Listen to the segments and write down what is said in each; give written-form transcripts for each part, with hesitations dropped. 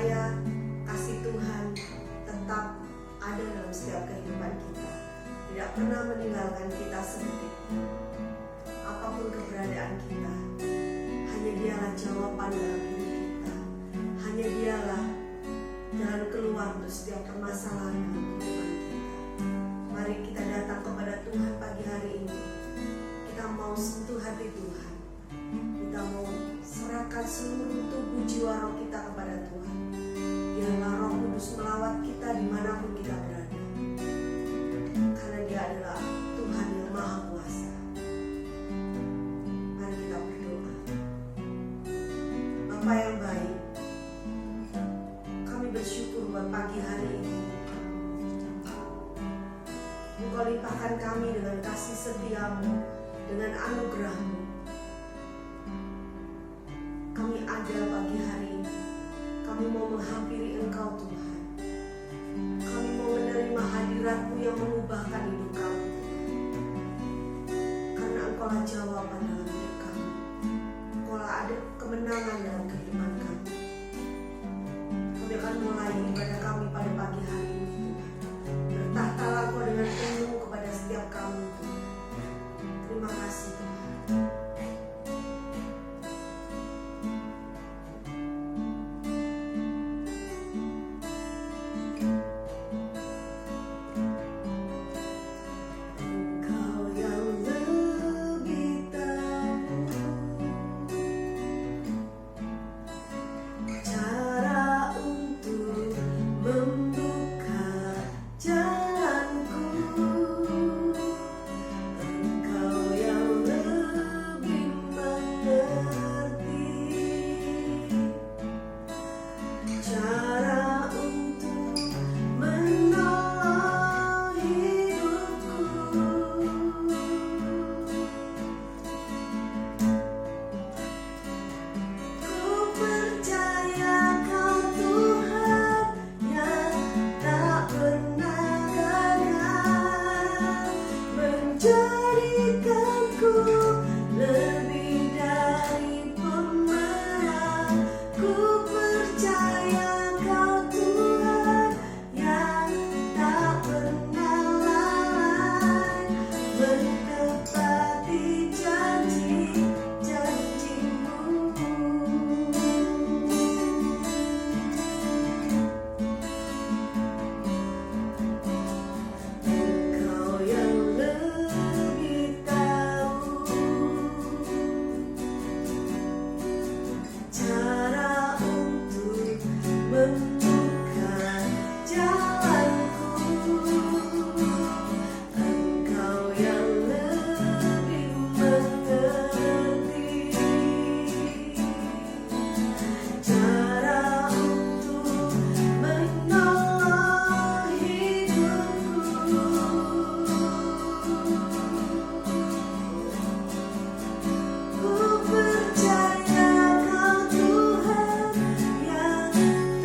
percaya kasih Tuhan tetap ada dalam setiap kehidupan kita, tidak pernah meninggalkan kita sedikit. Apapun keberadaan kita, hanya Dialah jawaban dalam hidup kita, hanya Dialah jalan keluar untuk setiap permasalahan dalam kehidupan kita. Mari kita datang kepada Tuhan pagi hari ini. Kita mau sentuh hati Tuhan, kita mau serahkan seluruh tubuh jiwa roh kita kepada Tuhan. Biarlah Roh Kudus melawat kita dimanapun kita berada, karena Dia adalah Tuhan yang Maha Kuasa. Mari kita berdoa. Bapa yang baik, kami bersyukur buat pagi hari ini. Engkau limpahkan kami dengan kasih setia-Mu, dengan anugerah-Mu. Kami ada pagi hari ini. Kami mau menghampiri Engkau Tuhan. Kami mau menerima hadirat-Mu yang mengubahkan hidup kami. Karena Engkaulah jawaban dalam hidup kami. Engkaulah ada kemenangan dalam kehidupan kami. Kami akan mulai ibadah kami pada pagi hari ini Tuhan. Bertahtalah Engkau dengan penuh kepada setiap kami Tuhan. Terima kasih Tuhan.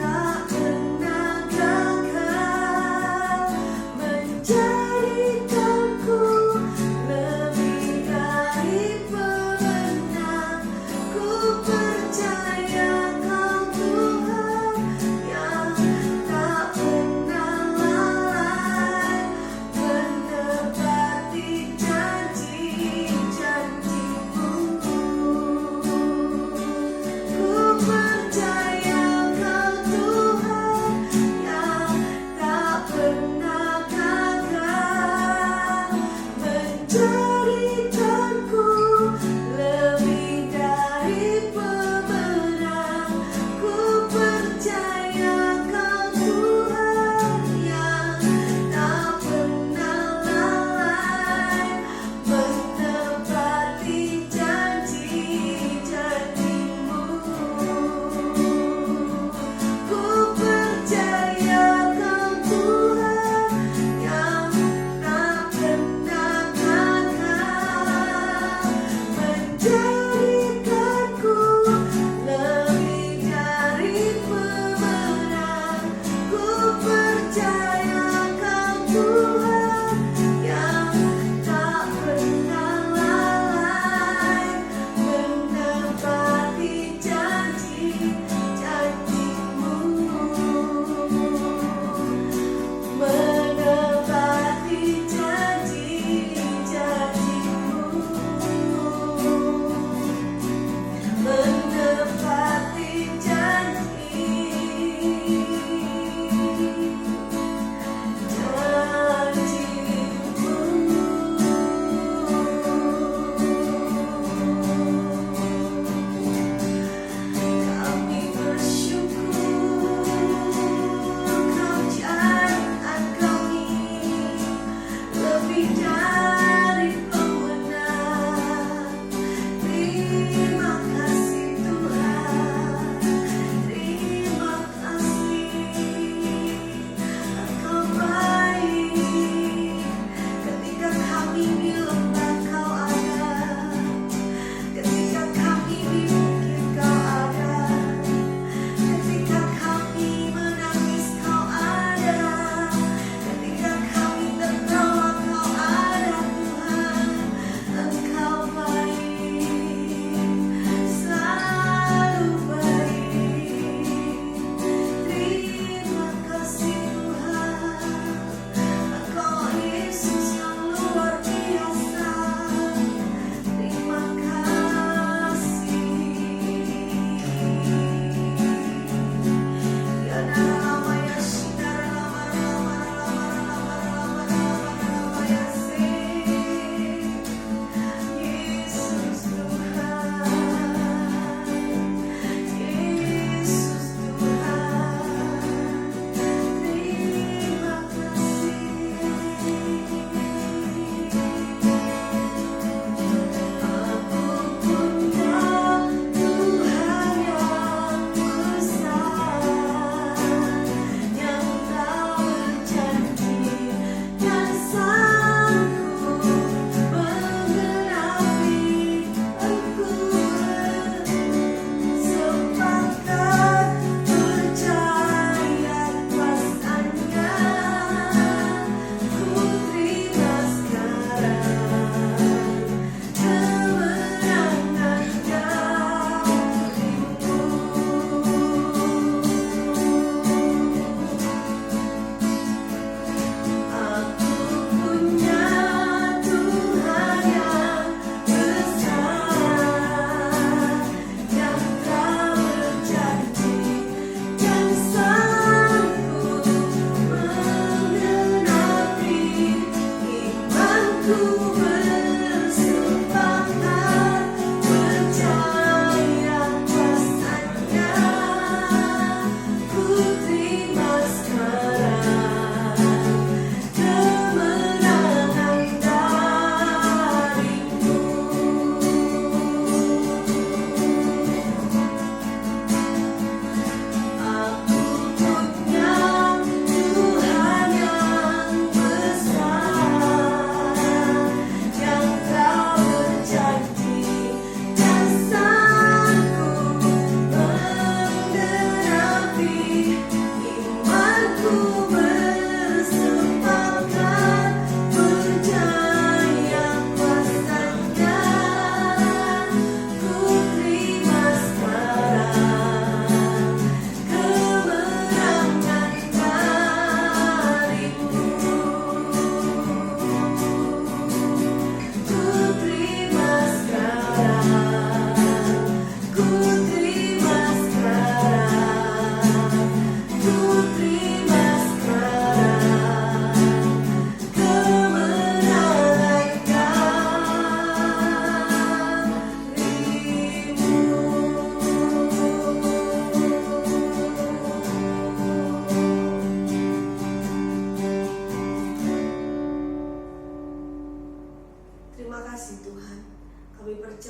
Tak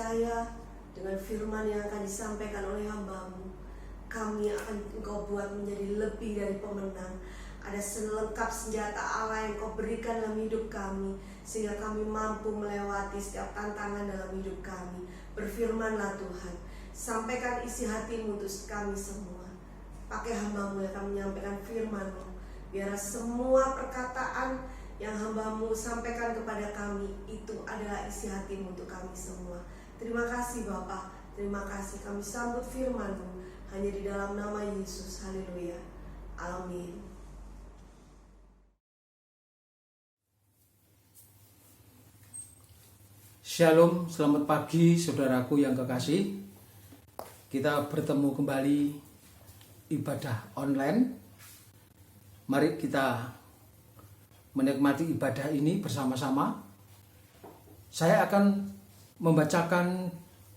percaya dengan firman yang akan disampaikan oleh hamba-Mu. Kami akan Engkau buat menjadi lebih dari pemenang. Ada selengkap senjata Allah yang Kau berikan dalam hidup kami, sehingga kami mampu melewati setiap tantangan dalam hidup kami. Berfirmanlah Tuhan, sampaikan isi hati-Mu untuk kami semua. Pakai hamba-Mu yang akan menyampaikan firman-Mu. Biar semua perkataan yang hamba-Mu sampaikan kepada kami itu adalah isi hati-Mu untuk kami semua. Terima kasih Bapa, terima kasih. Kami sambut firman-Mu hanya di dalam nama Yesus. Haleluya. Amin. Shalom, selamat pagi saudaraku yang kekasih. Kita bertemu kembali ibadah online. Mari kita menikmati ibadah ini bersama-sama. Saya akan membacakan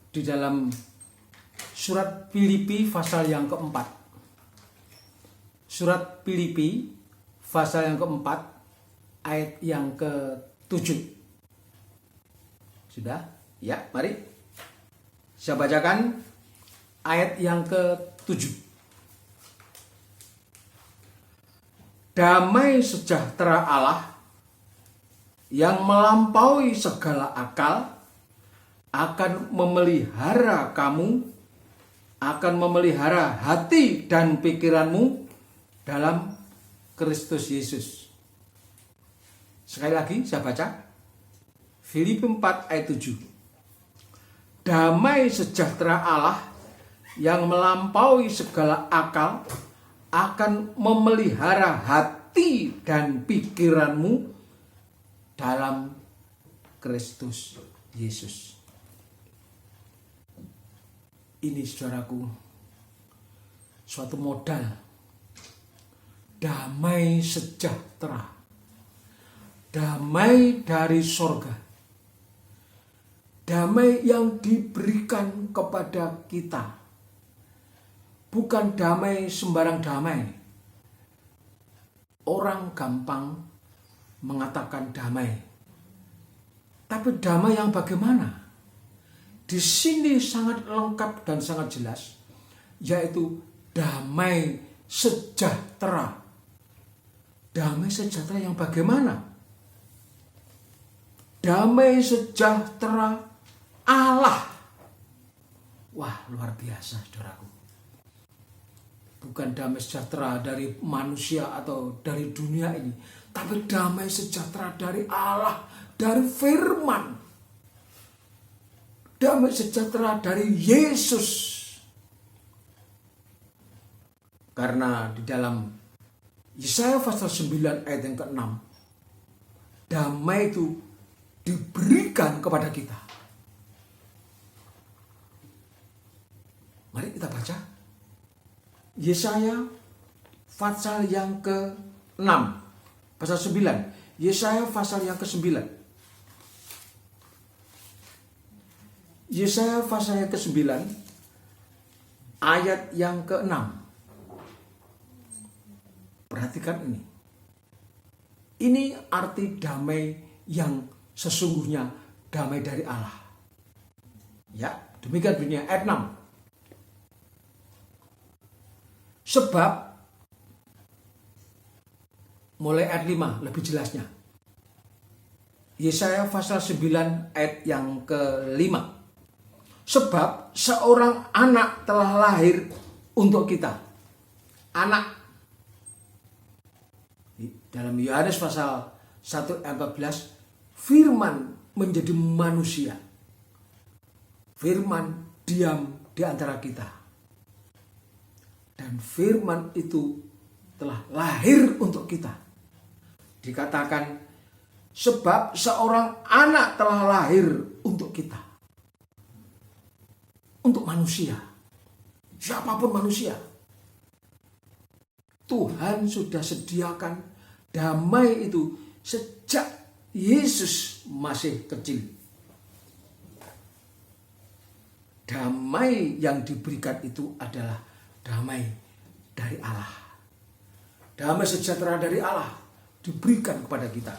di dalam surat Filipi pasal yang keempat. Surat Filipi pasal yang keempat ayat yang ke-7. Sudah? Ya, mari. Saya bacakan ayat yang ke-7. Damai sejahtera Allah yang melampaui segala akal akan memelihara kamu, akan memelihara hati dan pikiranmu dalam Kristus Yesus. Sekali lagi saya baca. Filipi 4 ayat 7. Damai sejahtera Allah yang melampaui segala akal akan memelihara hati dan pikiranmu dalam Kristus Yesus. Ini saudaraku, suatu modal damai sejahtera, damai dari sorga. Damai yang diberikan kepada kita. Bukan damai sembarang damai. Orang gampang mengatakan damai. Tapi damai yang bagaimana? Di sini sangat lengkap dan sangat jelas. Yaitu damai sejahtera. Damai sejahtera yang bagaimana? Damai sejahtera Allah. Wah, luar biasa saudaraku. Bukan damai sejahtera dari manusia atau dari dunia ini, tapi damai sejahtera dari Allah, dari firman. Damai sejahtera dari Yesus. Karena di dalam Yesaya pasal 9 ayat yang ke-6, damai itu diberikan kepada kita. Mari kita baca Yesaya pasal yang ke-6, pasal 9. Yesaya pasal yang ke-9. Yesaya pasal yang ke-9 ayat yang ke-6. Perhatikan ini. Ini arti damai yang sesungguhnya, damai dari Allah. Ya, demikian bunyinya ayat 6. Sebab, mulai ayat 5 lebih jelasnya. Yesaya pasal 9 ayat yang ke-5. Sebab seorang anak telah lahir untuk kita. Anak. Dalam Yohanes pasal 1 ayat 14, firman menjadi manusia. Firman diam di antara kita. Dan firman itu telah lahir untuk kita. Dikatakan, sebab seorang anak telah lahir untuk kita. Untuk manusia. Siapapun manusia. Tuhan sudah sediakan damai itu sejak Yesus masih kecil. Damai yang diberikan itu adalah damai dari Allah. Damai sejahtera dari Allah diberikan kepada kita.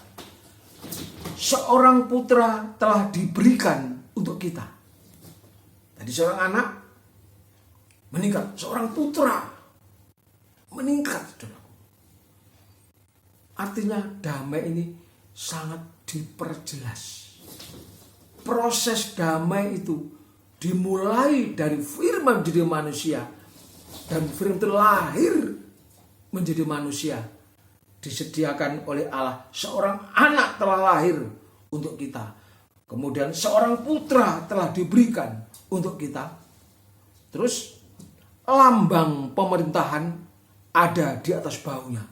Seorang putra telah diberikan untuk kita. Jadi seorang anak meningkat, seorang putra meningkat. Artinya damai ini sangat diperjelas. Proses damai itu dimulai dari firman menjadi manusia, dan firman itu lahir menjadi manusia. Disediakan oleh Allah, seorang anak telah lahir untuk kita. Kemudian seorang putra telah diberikan untuk kita. Terus lambang pemerintahan ada di atas bahunya.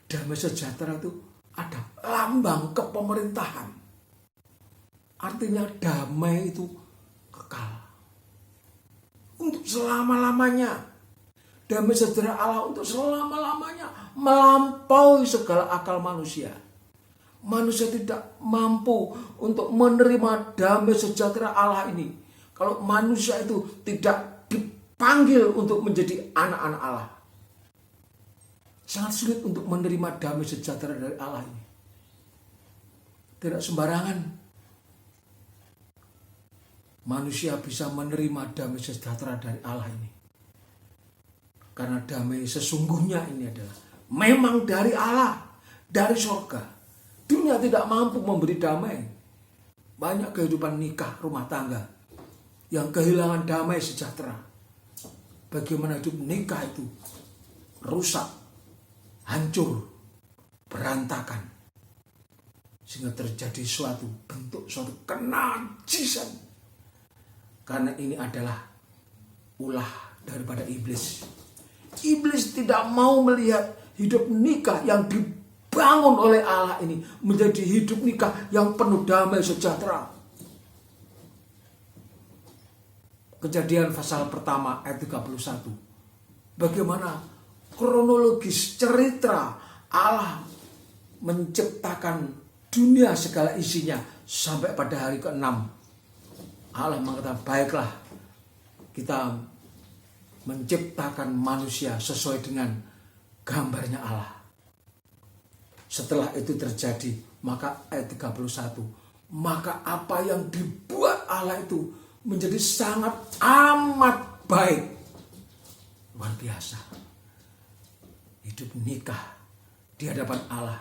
Damai sejahtera itu ada lambang kepemerintahan. Artinya damai itu kekal untuk selama-lamanya. Damai sejahtera Allah untuk selama-lamanya, melampaui segala akal manusia. Manusia tidak mampu untuk menerima damai sejahtera Allah ini kalau manusia itu tidak dipanggil untuk menjadi anak-anak Allah. Sangat sulit untuk menerima damai sejahtera dari Allah ini. Tidak sembarangan manusia bisa menerima damai sejahtera dari Allah ini. Karena damai sesungguhnya ini adalah memang dari Allah, dari surga. Dunia tidak mampu memberi damai. Banyak kehidupan nikah, rumah tangga yang kehilangan damai sejahtera. Bagaimana hidup nikah itu rusak, hancur, berantakan. Sehingga terjadi suatu kenajisan. Karena ini adalah ulah daripada iblis. Iblis tidak mau melihat hidup nikah yang dibangun oleh Allah ini menjadi hidup nikah yang penuh damai sejahtera. Kejadian pasal pertama ayat 31. Bagaimana kronologis cerita Allah menciptakan dunia segala isinya sampai pada hari ke-6. Allah mengatakan, baiklah kita menciptakan manusia sesuai dengan gambarnya Allah. Setelah itu terjadi, maka ayat 31, maka apa yang dibuat Allah itu menjadi sangat amat baik. Luar biasa. Hidup nikah di hadapan Allah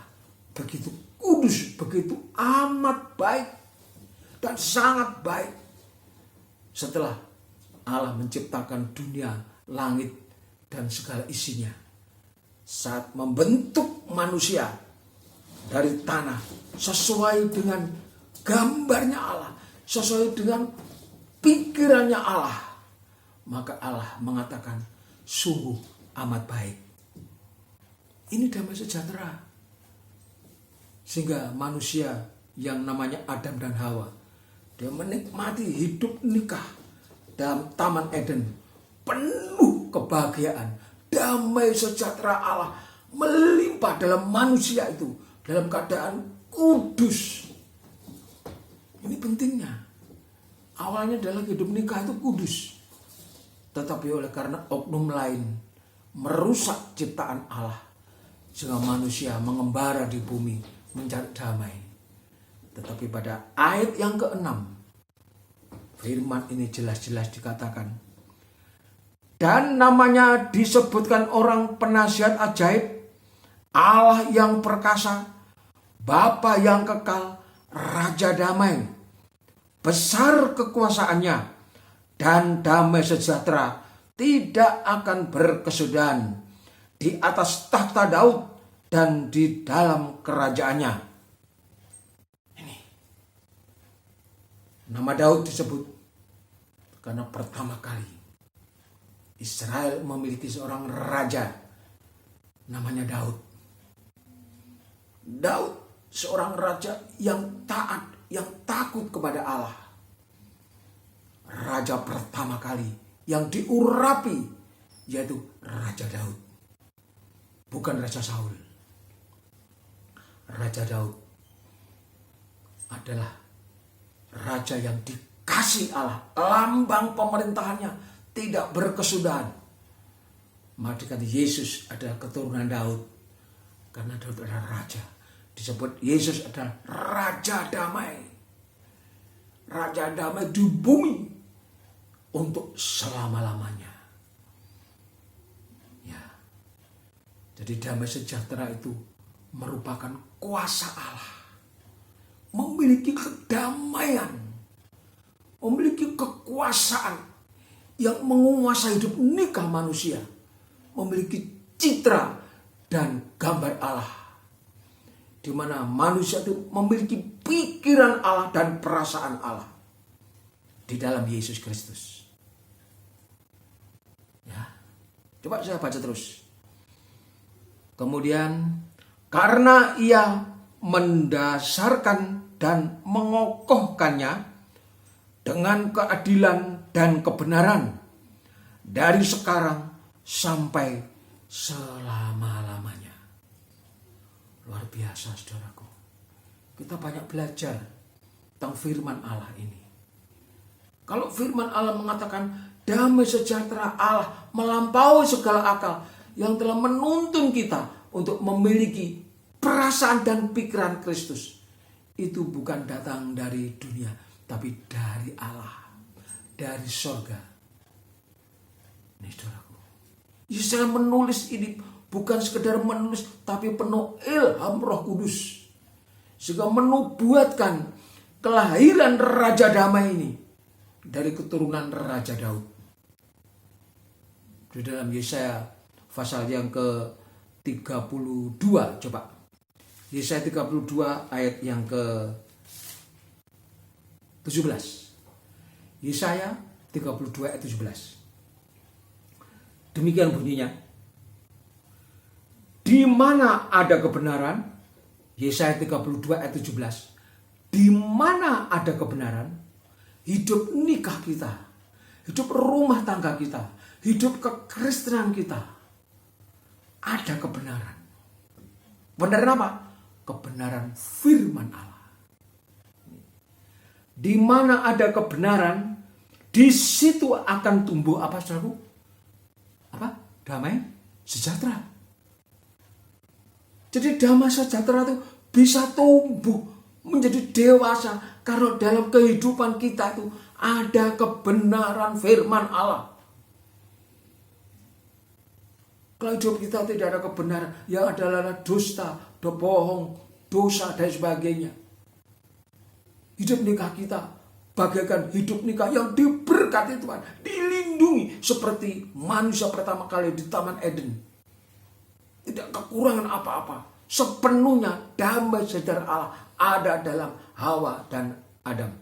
begitu kudus, begitu amat baik dan sangat baik. Setelah Allah menciptakan dunia, langit, dan segala isinya. Saat membentuk manusia dari tanah sesuai dengan gambarnya Allah, sesuai dengan pikirannya Allah, maka Allah mengatakan sungguh amat baik. Ini damai sejahtera. Sehingga manusia yang namanya Adam dan Hawa, dia menikmati hidup nikah dalam Taman Eden, penuh kebahagiaan, damai sejahtera Allah melimpah dalam manusia itu, dalam keadaan kudus. Ini pentingnya. Awalnya adalah hidup nikah itu kudus, tetapi oleh karena oknum lain merusak ciptaan Allah, sehingga manusia mengembara di bumi mencari damai. Tetapi pada ayat yang ke-6, firman ini jelas-jelas dikatakan, dan namanya disebutkan orang penasihat ajaib, Allah yang perkasa, Bapa yang kekal, Raja damai, besar kekuasaannya, dan damai sejahtera tidak akan berkesudahan di atas takhta Daud dan di dalam kerajaannya. Ini nama Daud disebut karena pertama kali Israel memiliki seorang raja namanya Daud. Daud seorang raja yang taat, yang takut kepada Allah. Raja pertama kali yang diurapi yaitu Raja Daud. Bukan Raja Saul. Raja Daud adalah raja yang dikasih Allah. Lambang pemerintahannya tidak berkesudahan. Maka dikatakan Yesus adalah keturunan Daud. Karena Daud adalah raja. Disebut Yesus adalah Raja damai. Raja damai di bumi untuk selama-lamanya. Ya. Jadi damai sejahtera itu merupakan kuasa Allah. Memiliki kedamaian, memiliki kekuasaan yang menguasai hidup nikah manusia, memiliki citra dan gambar Allah, di mana manusia itu memiliki pikiran Allah dan perasaan Allah di dalam Yesus Kristus. Ya, coba saya baca terus. Kemudian karena ia mendasarkan dan mengokohkannya dengan keadilan dan kebenaran dari sekarang sampai selama-lamanya. Luar biasa, saudaraku. Kita banyak belajar tentang firman Allah ini. Kalau firman Allah mengatakan damai sejahtera Allah melampaui segala akal, yang telah menuntun kita untuk memiliki perasaan dan pikiran Kristus, itu bukan datang dari dunia, tapi dari Allah, dari sorga. Ini saudaraku, Yesaya menulis ini bukan sekedar menulis, tapi penuh ilham Roh Kudus, sehingga menubuatkan kelahiran Raja Damai ini dari keturunan Raja Daud. Di dalam Yesaya pasal yang ke-32, coba. Yesaya 32 ayat yang ke-17. Yesaya 32 ayat 17. Demikian bunyinya. Di mana ada kebenaran, Yesaya 32 ayat 17. Di mana ada kebenaran, hidup nikah kita, hidup rumah tangga kita, hidup kekristenan kita, ada kebenaran. Kebenaran apa? Kebenaran firman Allah. Di mana ada kebenaran, di situ akan tumbuh apa, saudaraku? Apa? Damai sejahtera. Jadi damai sejahtera itu bisa tumbuh menjadi dewasa karena dalam kehidupan kita itu ada kebenaran firman Allah. Kalau hidup kita tidak ada kebenaran, yang adalah dusta, bohong, dosa dan sebagainya. Hidup nikah kita bagaikan hidup nikah yang diberkati Tuhan, dilindungi seperti manusia pertama kali di Taman Eden. Tidak kekurangan apa-apa, sepenuhnya damai sejahtera Allah ada dalam Hawa dan Adam.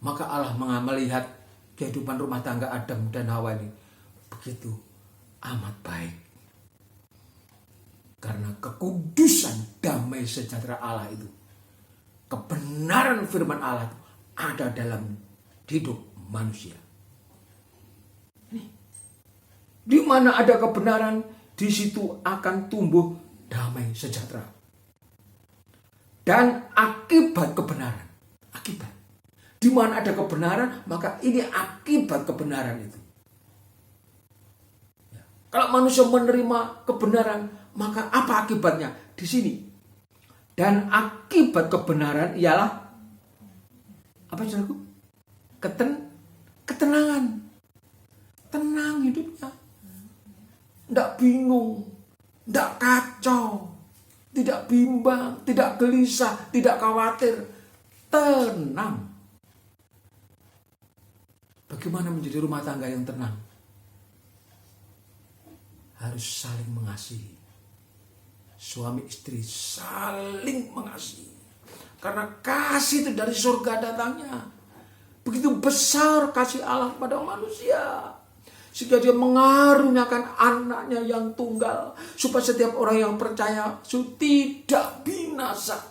Maka Allah melihat kehidupan rumah tangga Adam dan Hawa ini begitu amat baik. Karena kekudusan damai sejahtera Allah itu, kebenaran firman Allah itu ada dalam hidup manusia. Di mana ada kebenaran, di situ akan tumbuh damai sejahtera. Dan akibat kebenaran, akibat. Di mana ada kebenaran, maka ini akibat kebenaran itu. Kalau manusia menerima kebenaran, maka apa akibatnya? Di sini. Dan akibat kebenaran ialah apa, saudaraku? Ketenangan. Tenang hidupnya. Tidak bingung, tidak kacau, tidak bimbang, tidak gelisah, tidak khawatir. Tenang. Bagaimana menjadi rumah tangga yang tenang? Harus saling mengasihi. Suami istri saling mengasihi. Karena kasih itu dari surga datangnya. Begitu besar kasih Allah pada manusia. Sehingga dia mengaruniakan anaknya yang tunggal. Supaya setiap orang yang percaya tidak binasa.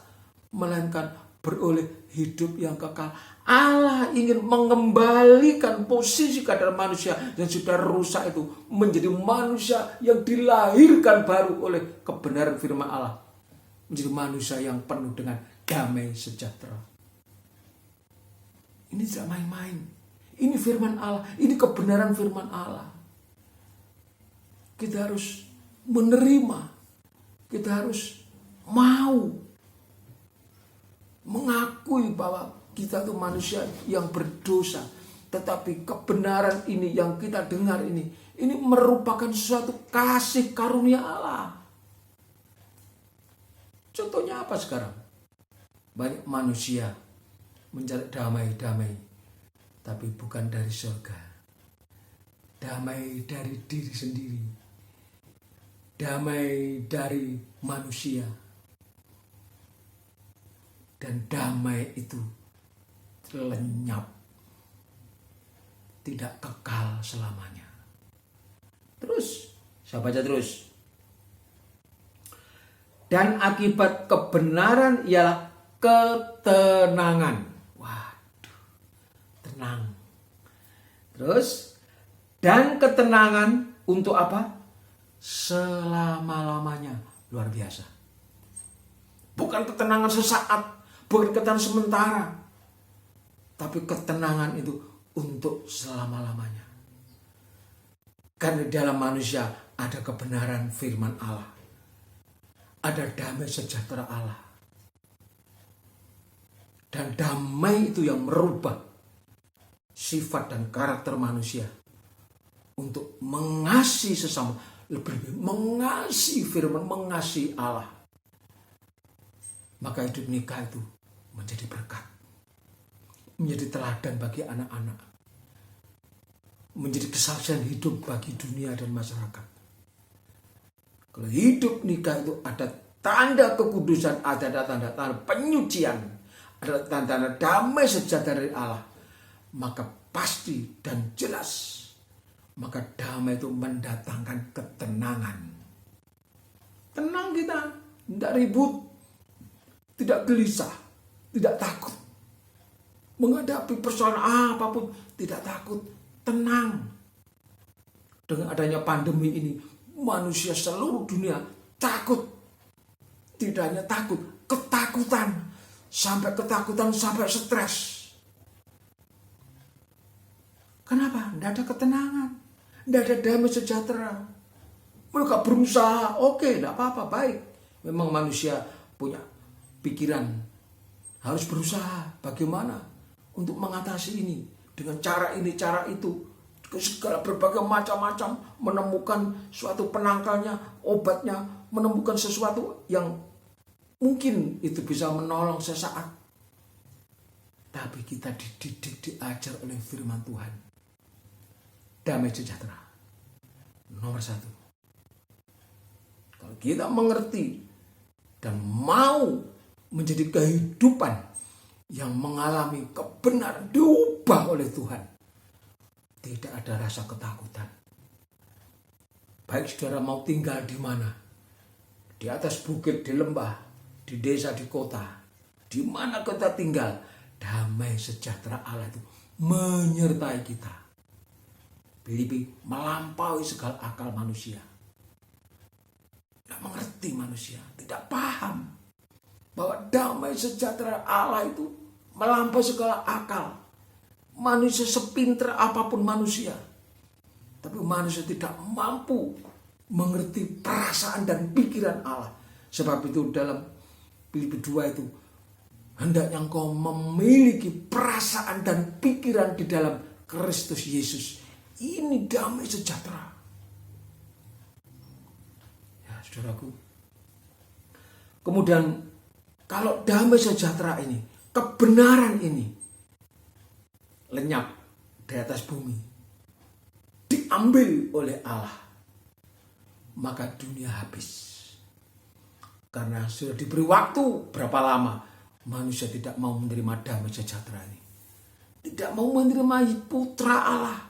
Melainkan beroleh hidup yang kekal. Allah ingin mengembalikan posisi keadaan manusia yang sudah rusak itu menjadi manusia yang dilahirkan baru oleh kebenaran firman Allah. Menjadi manusia yang penuh dengan damai sejahtera. Ini tidak main-main. Ini firman Allah. Ini kebenaran firman Allah. Kita harus menerima. Kita harus mau mengakui bahwa kita itu manusia yang berdosa. Tetapi kebenaran ini yang kita dengar ini merupakan suatu kasih karunia Allah. Contohnya apa sekarang? Banyak manusia mencari damai, tapi bukan dari surga. Damai dari diri sendiri. Damai dari manusia. Dan damai itu lenyap, tidak kekal selamanya. Terus, saya baca terus. Dan akibat kebenaran ialah ketenangan. Waduh, tenang. Terus, dan ketenangan untuk apa? Selama-lamanya. Luar biasa. Bukan ketenangan sesaat, bukan ketenangan sementara, tapi ketenangan itu untuk selama-lamanya. Karena di dalam manusia ada kebenaran firman Allah. Ada damai sejahtera Allah. Dan damai itu yang merubah sifat dan karakter manusia untuk mengasihi sesama, lebih mengasihi firman, mengasihi Allah. Maka hidup nikah itu menjadi berkat, menjadi teladan bagi anak-anak, menjadi kesaksian hidup bagi dunia dan masyarakat. Kalau hidup nikah itu ada tanda kekudusan, ada tanda-tanda penyucian, ada tanda-tanda damai sejahtera dari Allah, maka pasti dan jelas, maka damai itu mendatangkan ketenangan. Tenang kita, tidak ribut, tidak gelisah, tidak takut. Menghadapi persoalan apapun, tidak takut, tenang. Dengan adanya pandemi ini, manusia seluruh dunia takut. Tidak hanya takut, ketakutan. Sampai ketakutan, sampai stres. Kenapa? Tidak ada ketenangan. Tidak ada damai sejahtera. Mereka berusaha, oke, tidak apa-apa, baik. Memang manusia punya pikiran, harus berusaha bagaimana untuk mengatasi ini dengan cara ini, cara itu, segala berbagai macam-macam, menemukan suatu penangkalnya, obatnya, menemukan sesuatu yang mungkin itu bisa menolong sesaat. Tapi kita dididik, diajar oleh firman Tuhan. Damai sejahtera nomor 1. Kalau kita mengerti dan mau menjadi kehidupan yang mengalami kebenaran, diubah oleh Tuhan, tidak ada rasa ketakutan. Baik saudara mau tinggal di mana, di atas bukit, di lembah, di desa, di kota, di mana kita tinggal, damai sejahtera Allah itu menyertai kita. Filipi melampaui segala akal manusia. Tidak mengerti manusia, tidak paham bahwa damai sejahtera Allah itu melampaui segala akal. Manusia sepintar apapun manusia, tapi manusia tidak mampu mengerti perasaan dan pikiran Allah. Sebab itu dalam Filipi 2 itu, hendaknya engkau memiliki perasaan dan pikiran di dalam Kristus Yesus. Ini damai sejahtera. Ya, saudaraku. Kemudian kalau damai sejahtera ini, kebenaran ini lenyap di atas bumi, diambil oleh Allah, maka dunia habis. Karena sudah diberi waktu berapa lama, manusia tidak mau menerima damai sejahtera ini. Tidak mau menerima putra Allah,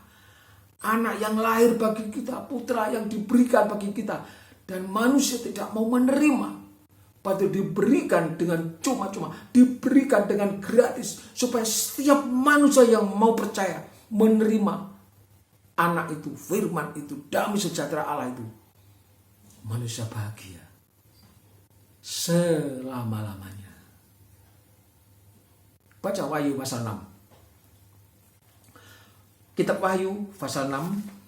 anak yang lahir bagi kita, putra yang diberikan bagi kita. Dan manusia tidak mau menerima. Patut diberikan dengan cuma-cuma, diberikan dengan gratis, supaya setiap manusia yang mau percaya, menerima anak itu, firman itu, damai sejahtera Allah itu, manusia bahagia selama-lamanya. Baca Wahyu pasal 6. Kitab Wahyu pasal 6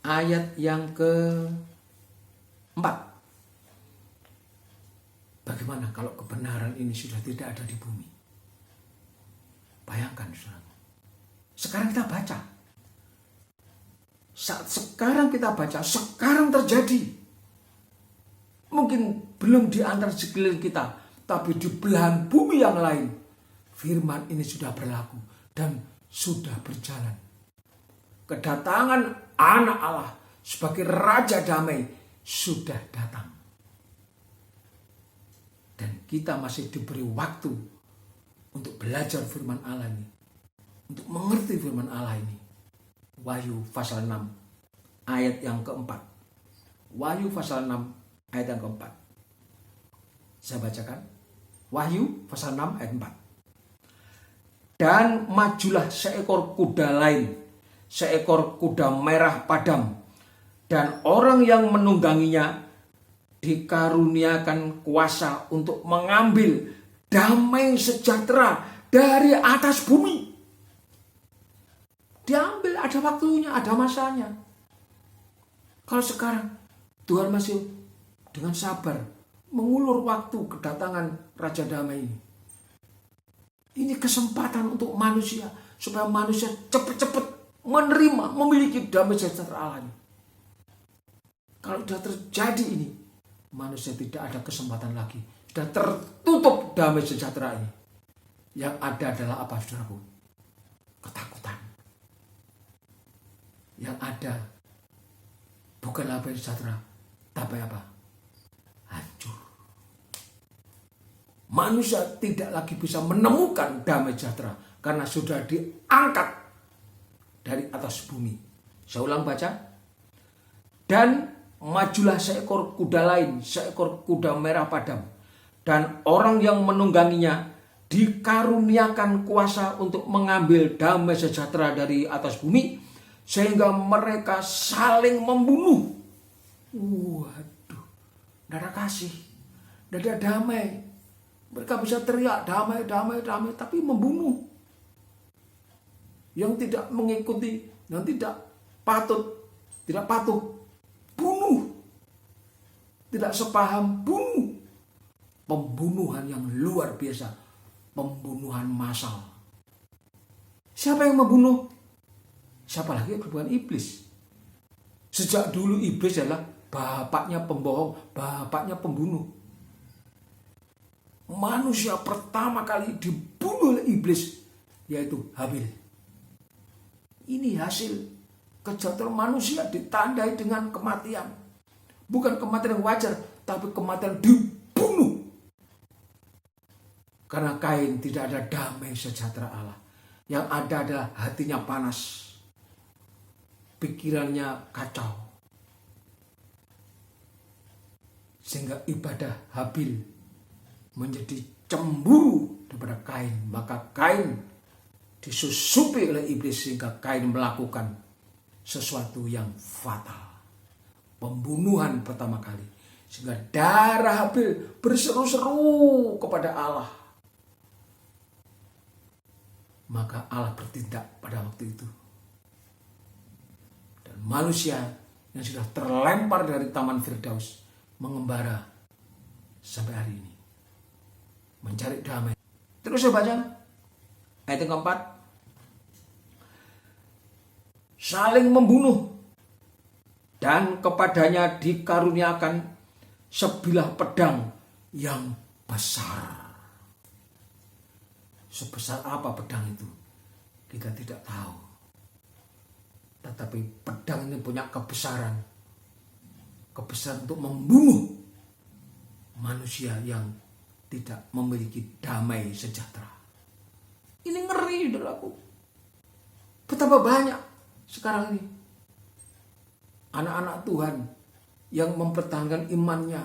ayat yang ke-4. Bagaimana kalau kebenaran ini sudah tidak ada di bumi? Bayangkan, saudara. Sekarang kita baca. Saat sekarang kita baca, sekarang terjadi. Mungkin belum di antara sekeliling kita, tapi di belahan bumi yang lain, firman ini sudah berlaku dan sudah berjalan. Kedatangan anak Allah sebagai Raja Damai sudah datang. Dan kita masih diberi waktu untuk belajar firman Allah ini. Untuk mengerti firman Allah ini. Wahyu pasal 6 ayat yang keempat. Wahyu pasal 6 ayat yang keempat. Saya bacakan. Wahyu pasal 6 ayat 4. Dan majulah seekor kuda lain, seekor kuda merah padam, dan orang yang menungganginya dikaruniakan kuasa untuk mengambil damai sejahtera dari atas bumi. Diambil, ada waktunya, ada masanya. Kalau sekarang Tuhan masih dengan sabar mengulur waktu kedatangan Raja Damai ini. Ini kesempatan untuk manusia, supaya manusia cepat-cepat menerima, memiliki damai sejahtera Allah ini. Kalau sudah terjadi ini, manusia tidak ada kesempatan lagi. Sudah tertutup damai sejahtera ini. Yang ada adalah apa, saudaraku? Ketakutan. Yang ada bukanlah damai sejahtera, tapi apa? Hancur. Manusia tidak lagi bisa menemukan damai sejahtera karena sudah diangkat dari atas bumi. Saya ulang baca. Dan majulah seekor kuda lain, seekor kuda merah padam, dan orang yang menungganginya dikaruniakan kuasa untuk mengambil damai sejahtera dari atas bumi, sehingga mereka saling membunuh. Waduh, tidak ada kasih, tidak ada damai. Mereka bisa teriak damai, damai, damai, tapi membunuh. Yang tidak mengikuti, yang tidak patuh, bunuh. Tidak sepaham, bunuh. Pembunuhan yang luar biasa, pembunuhan massal. Siapa yang membunuh? Siapa lagi yang bukan iblis? Sejak dulu iblis adalah bapaknya pembohong, bapaknya pembunuh. Manusia pertama kali dibunuh oleh iblis, yaitu Habil. Ini hasil kejahatan manusia ditandai dengan kematian. Bukan kematian yang wajar, tapi kematian dibunuh. Karena Kain tidak ada damai sejahtera Allah. Yang ada adalah hatinya panas. Pikirannya kacau. Sehingga ibadah Habil menjadi cemburu daripada Kain. Maka Kain disusupi oleh iblis sehingga Kain melakukan sesuatu yang fatal. Pembunuhan pertama kali. Sehingga darah Habil berseru-seru kepada Allah. Maka Allah bertindak pada waktu itu. Dan manusia yang sudah terlempar dari Taman Firdaus mengembara sampai hari ini. Mencari damai. Terus saya baca ayat yang keempat. Saling membunuh, dan kepadanya dikaruniakan sebilah pedang yang besar. Sebesar apa pedang itu? Kita tidak tahu. Tetapi pedang ini punya kebesaran. Kebesaran untuk membunuh manusia yang tidak memiliki damai sejahtera. Ini ngeri, saudaraku. Betapa banyak sekarang ini anak-anak Tuhan yang mempertahankan imannya,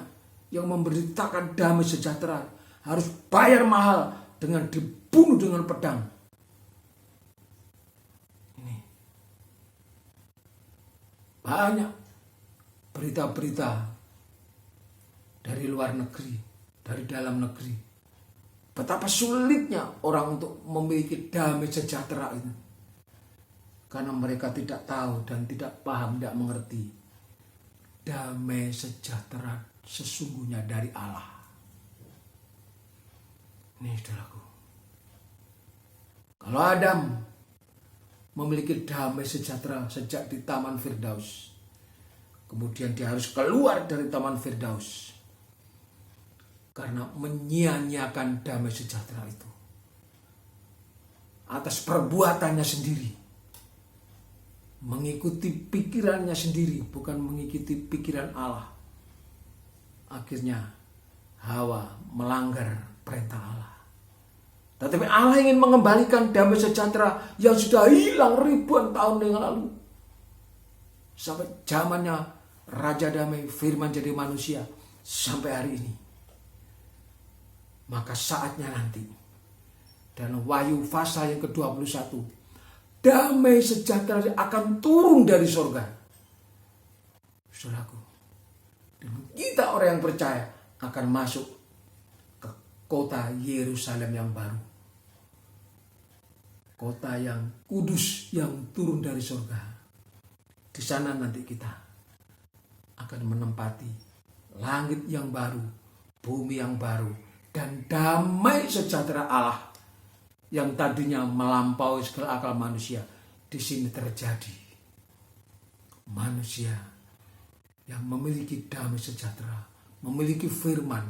yang memberitakan damai sejahtera, harus bayar mahal dengan dibunuh dengan pedang. Ini banyak berita-berita dari luar negeri, dari dalam negeri. Betapa sulitnya orang untuk memiliki damai sejahtera itu. Karena mereka tidak tahu dan tidak paham, tidak mengerti. Damai sejahtera sesungguhnya dari Allah. Ini saudaraku. Kalau Adam memiliki damai sejahtera sejak di Taman Firdaus, kemudian dia harus keluar dari Taman Firdaus karena menyia-nyiakan damai sejahtera itu atas perbuatannya sendiri, mengikuti pikirannya sendiri, bukan mengikuti pikiran Allah. Akhirnya Hawa melanggar perintah Allah. Tetapi Allah ingin mengembalikan damai sejahtera yang sudah hilang ribuan tahun yang lalu. Sampai zamannya Raja Damai, Firman jadi manusia, sampai hari ini. Maka saatnya nanti, dalam Wahyu pasal yang ke-21, damai sejahtera akan turun dari surga. Saudaraku, dan kita orang yang percaya akan masuk ke kota Yerusalem yang baru. Kota yang kudus yang turun dari surga. Di sana nanti kita akan menempati langit yang baru, bumi yang baru, dan damai sejahtera Allah yang tadinya melampaui segala akal manusia di sini terjadi. Manusia yang memiliki damai sejahtera, memiliki firman,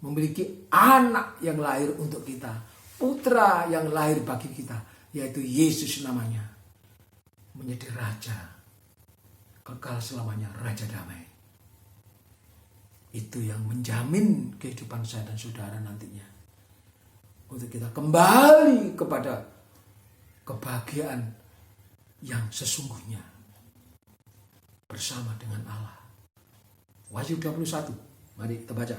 memiliki anak yang lahir untuk kita, putra yang lahir bagi kita, yaitu Yesus namanya, menjadi raja kekal selamanya, raja damai. Itu yang menjamin kehidupan saya dan saudara nantinya, untuk kita kembali kepada kebahagiaan yang sesungguhnya bersama dengan Allah. Wahyu 21, mari kita baca.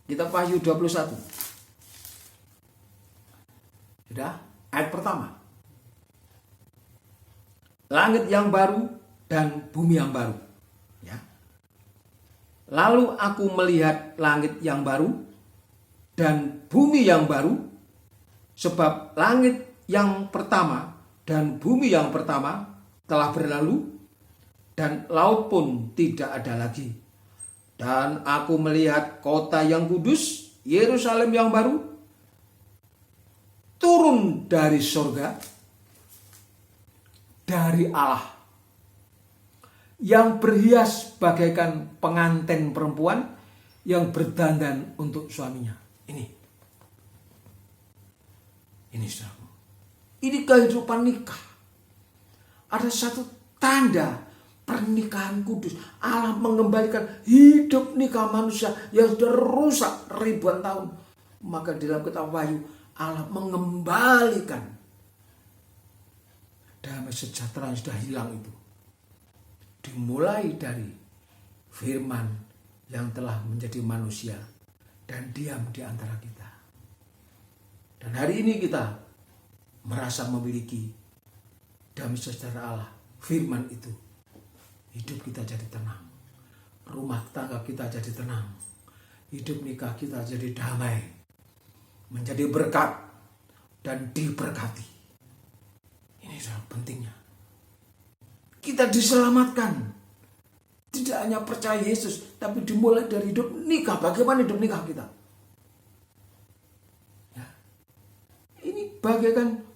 Kitab Wahyu 21. Sudah, ayat pertama. Langit yang baru dan bumi yang baru. Ya. Lalu aku melihat langit yang baru dan bumi yang baru, sebab langit yang pertama dan bumi yang pertama telah berlalu, dan laut pun tidak ada lagi. Dan aku melihat kota yang kudus, Yerusalem yang baru, turun dari surga, dari Allah, yang berhias bagaikan pengantin perempuan yang berdandan untuk suaminya. Ini saudaraku. Ini kehidupan nikah. Ada satu tanda pernikahan kudus. Allah mengembalikan hidup nikah manusia yang sudah rusak ribuan tahun. Maka dalam kitab Wahyu, Allah mengembalikan damai sejahtera yang sudah hilang itu. Dimulai dari firman yang telah menjadi manusia dan diam di antara kita. Dan hari ini kita merasa memiliki damai sejahtera Allah, firman itu. Hidup kita jadi tenang, rumah tangga kita jadi tenang, hidup nikah kita jadi damai, menjadi berkat dan diberkati. Ini sangat pentingnya. Kita diselamatkan, tidak hanya percaya Yesus, tapi dimulai dari hidup nikah. Bagaimana hidup nikah kita? Ya. Ini bagaikan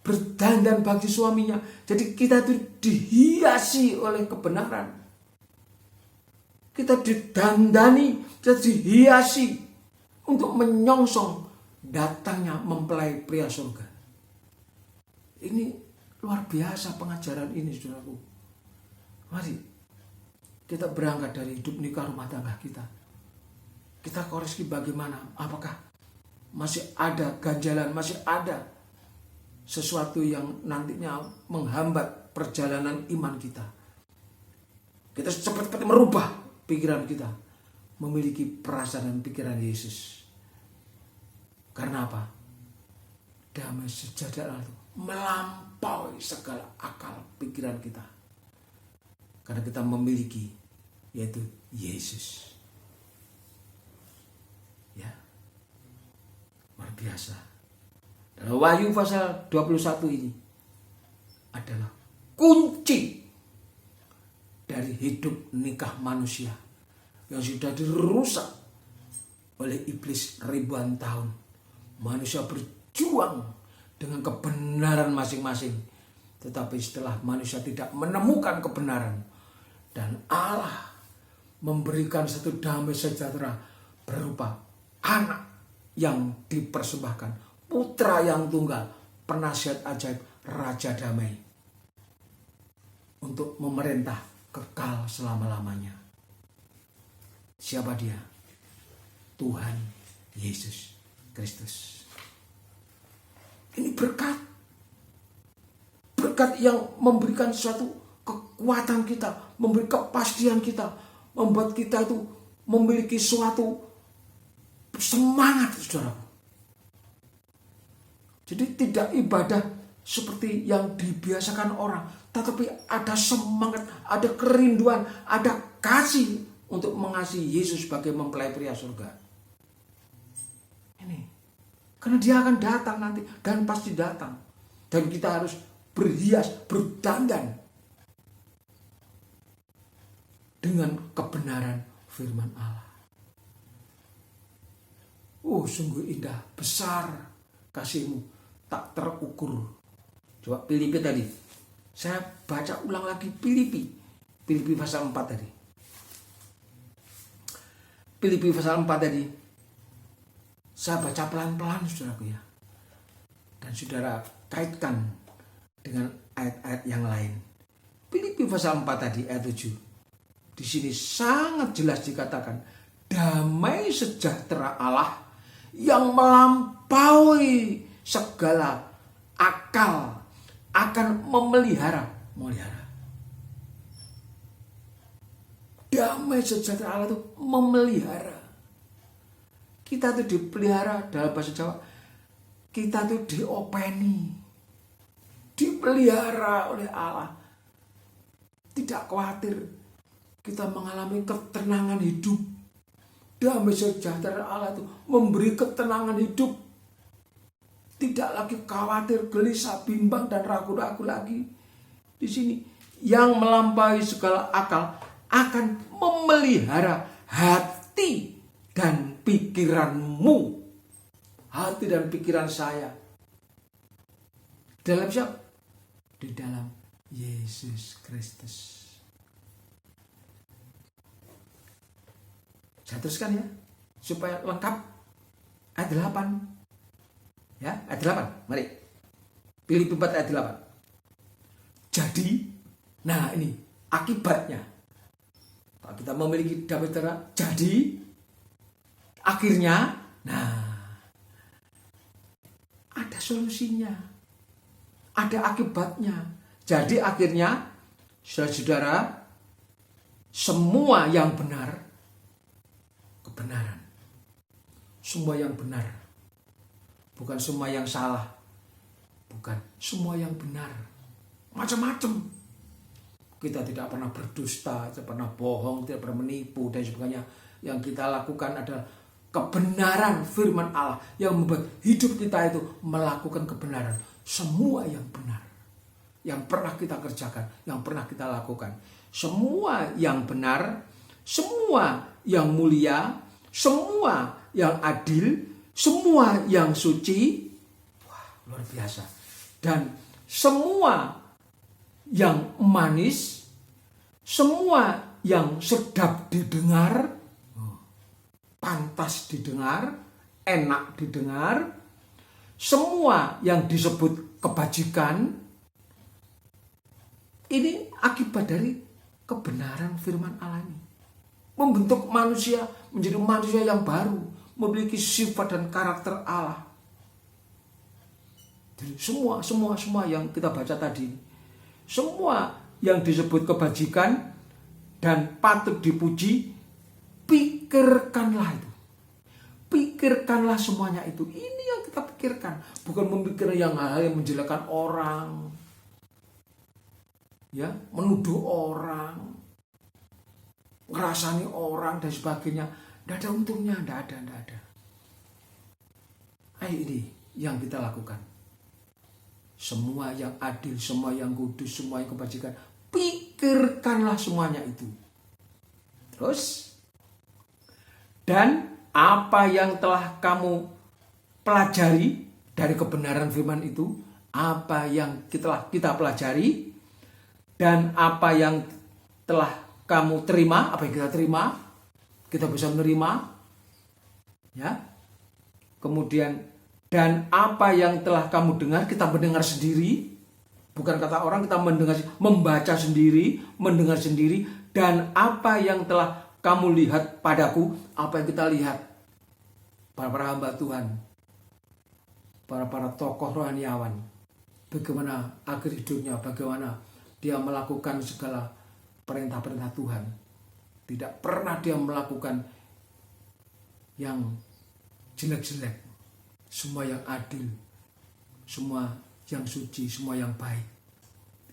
berdandan bagi suaminya. Jadi kita itu dihiasi oleh kebenaran. Kita didandani, kita dihiasi untuk menyongsong datangnya mempelai pria surga. Ini luar biasa pengajaran ini, saudaraku. Mari kita berangkat dari hidup nikah rumah tangga kita. Kita koreksi bagaimana? Apakah masih ada ganjalan, masih ada sesuatu yang nantinya menghambat perjalanan iman kita. Kita cepat-cepat merubah pikiran kita, memiliki perasaan dan pikiran Yesus. Karena apa? Damai sejahtera itu melampaui segala akal pikiran kita. Karena kita memiliki, yaitu Yesus. Ya, luar biasa. Wahyu pasal 21 ini adalah kunci dari hidup nikah manusia yang sudah dirusak oleh iblis ribuan tahun manusia berjuang dengan kebenaran masing-masing. Tetapi setelah manusia tidak menemukan kebenaran, dan Allah memberikan satu damai sejahtera berupa anak yang dipersembahkan, putra yang tunggal, penasihat ajaib, raja damai, untuk memerintah kekal selama-lamanya. Siapa dia? Tuhan Yesus Kristus. Ini berkat. Berkat yang memberikan suatu kekuatan kita, memberi kepastian kita, membuat kita itu memiliki suatu semangat, saudara. Jadi tidak ibadah seperti yang dibiasakan orang, tetapi ada semangat, ada kerinduan, ada kasih untuk mengasihi Yesus sebagai mempelai pria surga. Ini, karena dia akan datang nanti, dan pasti datang. Dan kita harus berhias, berdandan dengan kebenaran firman Allah. Oh, sungguh indah, besar kasih-Mu, tak terukur. Coba Filipi tadi. Saya baca ulang lagi Filipi pasal 4 tadi. Filipi pasal 4 tadi. Saya baca pelan-pelan, saudaraku ya. Dan saudara kaitkan dengan ayat-ayat yang lain. Filipi pasal 4 tadi ayat 7. Di sini sangat jelas dikatakan, damai sejahtera Allah yang melampaui segala akal akan memelihara. Damai sejahtera Allah itu memelihara. Kita itu dipelihara, dalam bahasa Jawa, kita itu diopeni, dipelihara oleh Allah. Tidak khawatir, kita mengalami ketenangan hidup. Damai sejahtera Allah itu memberi ketenangan hidup. Tidak lagi khawatir, gelisah, bimbang, dan ragu-ragu lagi. Di sini, yang melampaui segala akal akan memelihara hati dan pikiranmu. Hati dan pikiran saya. Dalam siapa? Di dalam Yesus Kristus. Saya teruskan ya, supaya lengkap. Ayat 8. Ya, ayat 8. Mari. Filipi 4 ayat 8. Jadi, nah ini akibatnya. Kalau kita memiliki damai sejahtera, jadi akhirnya, nah ada solusinya. Ada akibatnya. Jadi akhirnya, saudara-saudara, semua yang benar, kebenaran. Semua yang benar. Bukan semua yang salah. Bukan semua yang benar. Macam-macam. Kita tidak pernah berdusta, tidak pernah bohong, tidak pernah menipu, dan sebagainya. Yang kita lakukan adalah kebenaran firman Allah yang membuat hidup kita itu melakukan kebenaran. Semua yang benar. Yang pernah kita kerjakan, yang pernah kita lakukan. Semua yang benar, semua yang mulia, semua yang adil, semua yang suci, wah, luar biasa. Dan semua yang manis, semua yang sedap didengar, pantas didengar, enak didengar, semua yang disebut kebajikan, ini akibat dari kebenaran firman Allah ini. Membentuk manusia menjadi manusia yang baru, memiliki sifat dan karakter Allah. Jadi semua yang kita baca tadi, semua yang disebut kebajikan dan patut dipuji, pikirkanlah itu. Pikirkanlah semuanya itu. Ini yang kita pikirkan, bukan memikirkan yang hal yang menjelekkan orang, ya, menuduh orang, ngerasani orang dan sebagainya. Tidak ada untungnya, tidak ada. Ini yang kita lakukan. Semua yang adil, semua yang kudus, semua yang kebajikan, pikirkanlah semuanya itu. Terus, dan apa yang telah kamu pelajari dari kebenaran firman itu, apa yang kita pelajari, dan apa yang telah kamu terima, apa yang kita terima, kita bisa menerima, ya. Kemudian, dan apa yang telah kamu dengar, kita mendengar sendiri, bukan kata orang, kita membaca sendiri, mendengar sendiri, dan apa yang telah kamu lihat padaku, apa yang kita lihat, para hamba Tuhan, para tokoh rohaniawan, bagaimana akhir hidupnya, bagaimana dia melakukan segala perintah-perintah Tuhan. Tidak pernah dia melakukan yang jelek-jelek, semua yang adil, semua yang suci, semua yang baik.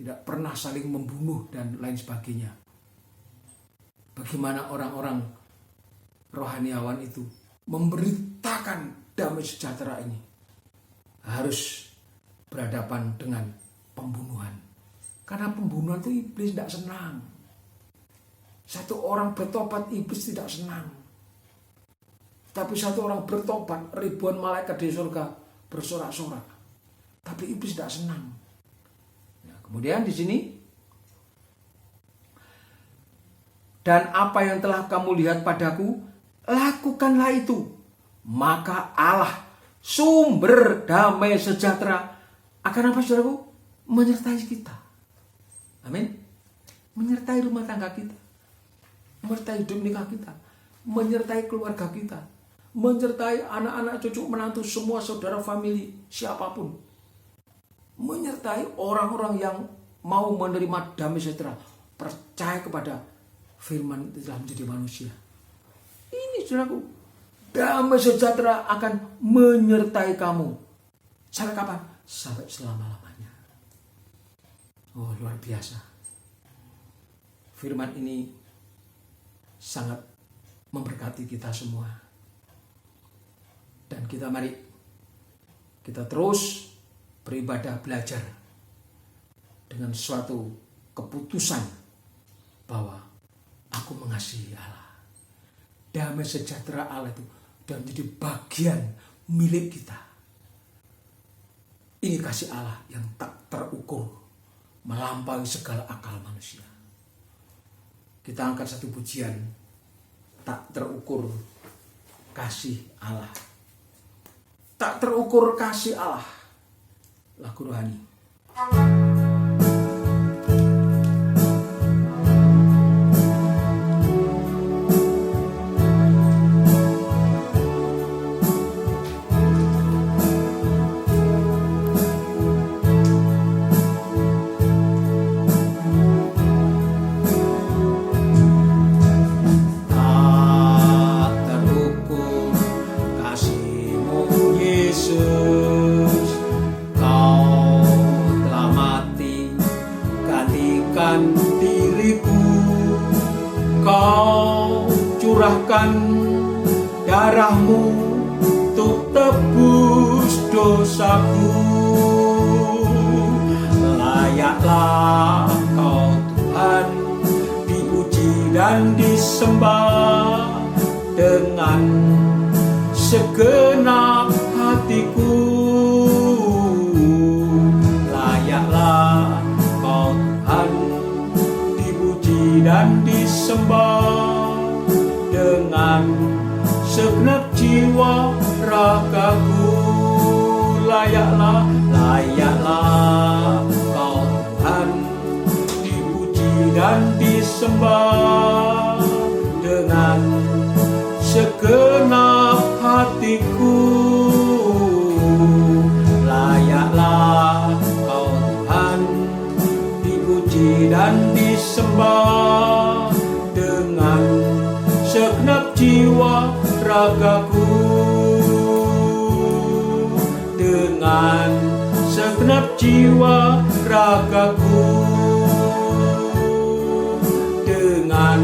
Tidak pernah saling membunuh dan lain sebagainya. Bagaimana orang-orang rohaniawan itu memberitakan damai sejahtera ini harus berhadapan dengan pembunuhan. Karena pembunuhan itu iblis tidak senang. Satu orang bertobat, iblis tidak senang. Tapi satu orang bertobat, ribuan malaikat di surga bersorak-sorak. Tapi iblis tidak senang. Nah, kemudian di sini, dan apa yang telah kamu lihat padaku, lakukanlah itu. Maka Allah, sumber damai sejahtera, akan apa saudaraku? Menyertai kita. Amin. Menyertai rumah tangga kita, menyertai hidup nikah kita, menyertai keluarga kita, menyertai anak-anak, cucu, menantu, semua saudara, famili, siapapun. Menyertai orang-orang yang mau menerima damai sejahtera, percaya kepada firman itu telah menjadi manusia. Ini saudaraku, damai sejahtera akan menyertai kamu. Sampai kapan? Sampai selama-lamanya. Oh, luar biasa. Firman ini sangat memberkati kita semua. Dan mari kita terus beribadah, belajar dengan suatu keputusan bahwa aku mengasihi Allah. Damai sejahtera Allah itu dan menjadi bagian milik kita. Ini kasih Allah yang tak terukur, melampaui segala akal manusia. Kita angkat satu pujian, tak terukur kasih Allah. Tak terukur kasih Allah. Lagu rohani. Darahmu untuk tebus dosaku. Layaklah Kau Tuhan dipuji dan disembah dengan segenap hatiku. Layaklah Kau Tuhan dipuji dan disembah dengan segenap jiwa ragaku. Layaklah Kau Tuhan dipuji dan disembah dengan segenap hatiku. Layaklah Kau Tuhan dipuji dan disembah dengan segenap jiwa ragaku. Dengan segenap jiwa ragaku. Dengan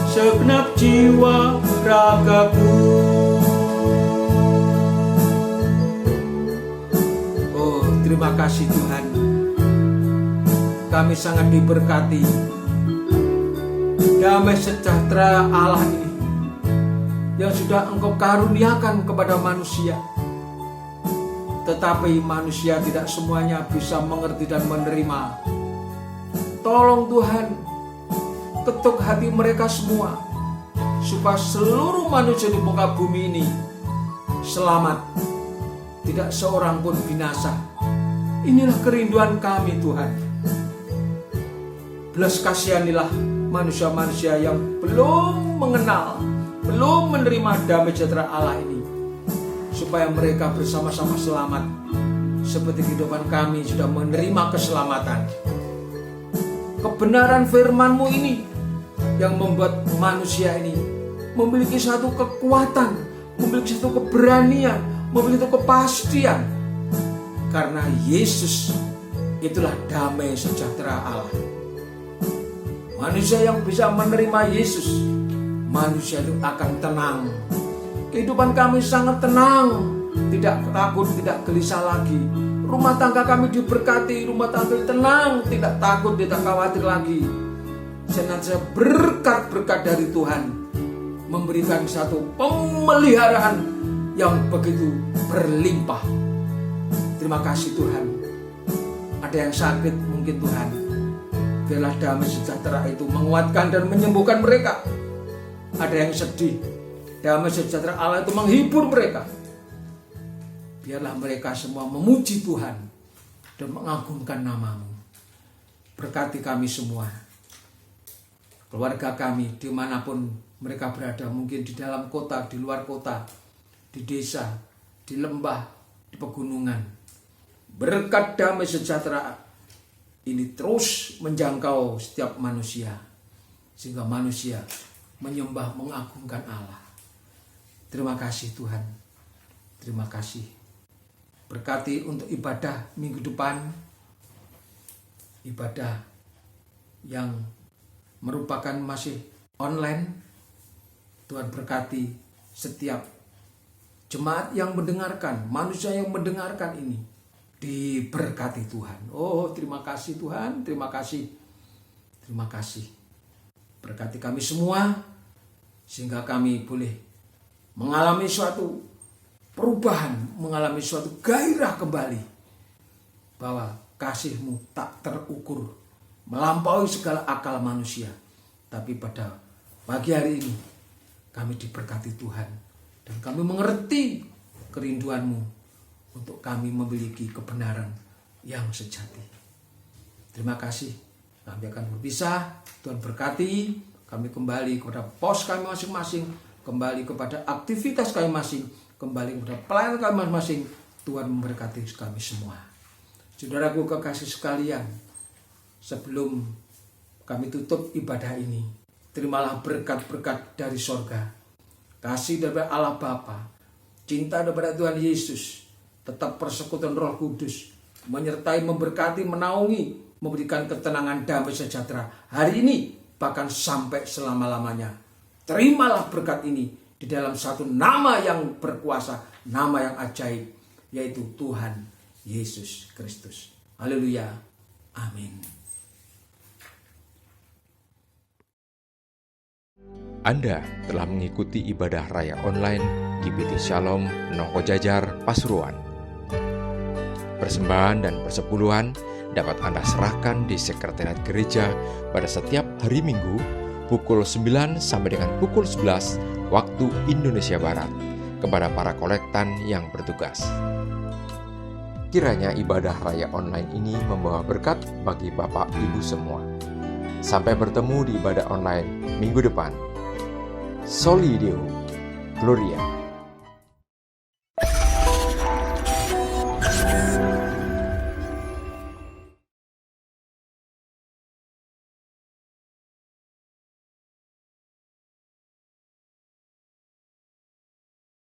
segenap jiwa ragaku. Oh, terima kasih Tuhan. Kami sangat diberkati. Damai sejahtera Allah ini yang sudah Engkau karuniakan kepada manusia tetapi manusia tidak semuanya bisa mengerti dan menerima. Tolong Tuhan, ketuk hati mereka semua, supaya seluruh manusia di muka bumi ini selamat, tidak seorang pun binasa. Inilah kerinduan kami Tuhan. Belas kasihanilah manusia-manusia yang belum mengenal, belum menerima damai sejahtera Allah ini, supaya mereka bersama-sama selamat, seperti kehidupan kami sudah menerima keselamatan. Kebenaran firman-Mu ini yang membuat manusia ini memiliki satu kekuatan, memiliki satu keberanian, memiliki satu kepastian. Karena Yesus itulah damai sejahtera Allah. Manusia yang bisa menerima Yesus, manusia itu akan tenang. Kehidupan kami sangat tenang, tidak takut, tidak gelisah lagi. Rumah tangga kami diberkati, rumah tangga tenang, tidak takut, tidak khawatir lagi. Senantiasa berkat-berkat dari Tuhan, memberikan satu pemeliharaan yang begitu berlimpah. Terima kasih Tuhan. Ada yang sakit mungkin Tuhan, biarlah damai sejahtera itu menguatkan dan menyembuhkan mereka. Ada yang sedih, damai sejahtera Allah itu menghibur mereka. Biarlah mereka semua memuji Tuhan dan mengagungkan nama-Mu. Berkati kami semua, keluarga kami dimanapun mereka berada, mungkin di dalam kota, di luar kota, di desa, di lembah, di pegunungan. Berkat damai sejahtera ini terus menjangkau setiap manusia, sehingga manusia menyembah, mengagungkan Allah. Terima kasih Tuhan, terima kasih. Berkati untuk ibadah minggu depan, ibadah yang merupakan masih online. Tuhan berkati setiap jemaat yang mendengarkan, manusia yang mendengarkan ini, diberkati Tuhan. Oh, terima kasih Tuhan, terima kasih. Terima kasih. Berkati kami semua, sehingga kami boleh mengalami suatu perubahan, mengalami suatu gairah kembali, bahwa kasih-Mu tak terukur, melampaui segala akal manusia. Tapi pada pagi hari ini kami diberkati Tuhan, dan kami mengerti kerinduan-Mu untuk kami memiliki kebenaran yang sejati. Terima kasih. Kami akan berpisah. Tuhan berkati kami kembali kepada pos kami masing-masing, kembali kepada aktivitas kami masing, kembali kepada pelayanan kami masing-masing. Tuhan memberkati kami semua. Saudaraku kekasih sekalian, sebelum kami tutup ibadah ini, terimalah berkat-berkat dari sorga. Kasih daripada Allah Bapa, cinta daripada Tuhan Yesus, tetap persekutuan Roh Kudus, menyertai, memberkati, menaungi, memberikan ketenangan, damai sejahtera hari ini, bahkan sampai selama-lamanya. Terimalah berkat ini di dalam satu nama yang berkuasa, nama yang ajaib, yaitu Tuhan Yesus Kristus. Haleluya. Amin. Anda telah mengikuti ibadah raya online GBT Shalom Nongko Jajar, Pasuruan. Persembahan dan persepuluhan dapat Anda serahkan di sekretariat gereja pada setiap hari Minggu pukul 9 sampai dengan pukul 11 waktu Indonesia Barat kepada para kolektan yang bertugas. Kiranya ibadah raya online ini membawa berkat bagi Bapak Ibu semua. Sampai bertemu di ibadah online minggu depan. Soli Deo Gloria.